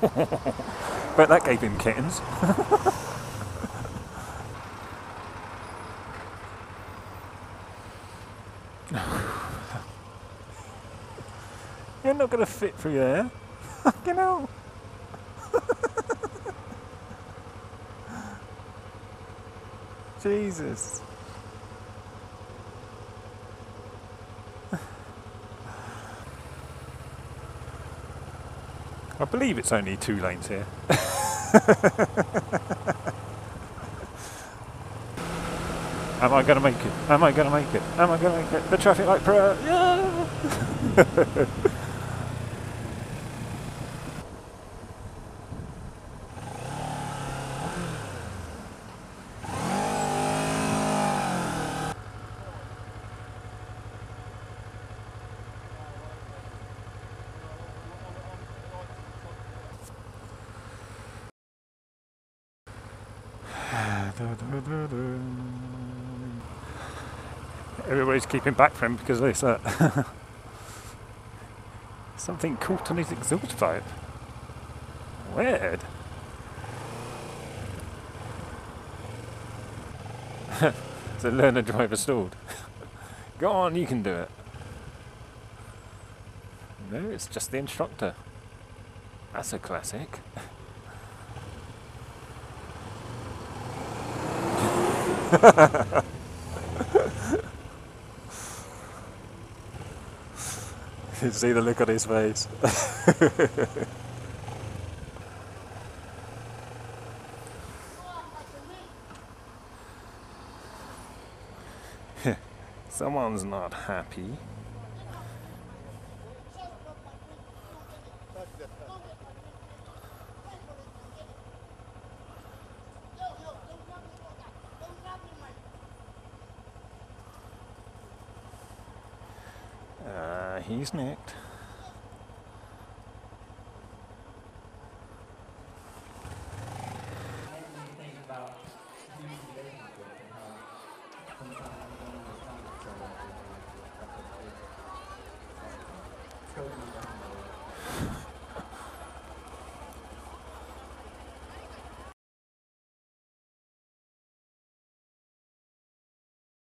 Bet that gave him kittens. You're not going to fit through there. Fucking hell. Jesus. I believe it's only 2 lanes here. Am I going to make it? Am I going to make it? Am I going to make it? The traffic light pro. Yeah! Everybody's keeping back from him because there's something caught on his exhaust pipe. Weird. So learner driver stalled. Go on, you can do it. No, it's just the instructor. That's a classic. You see the look on his face. Someone's not happy. He's nicked.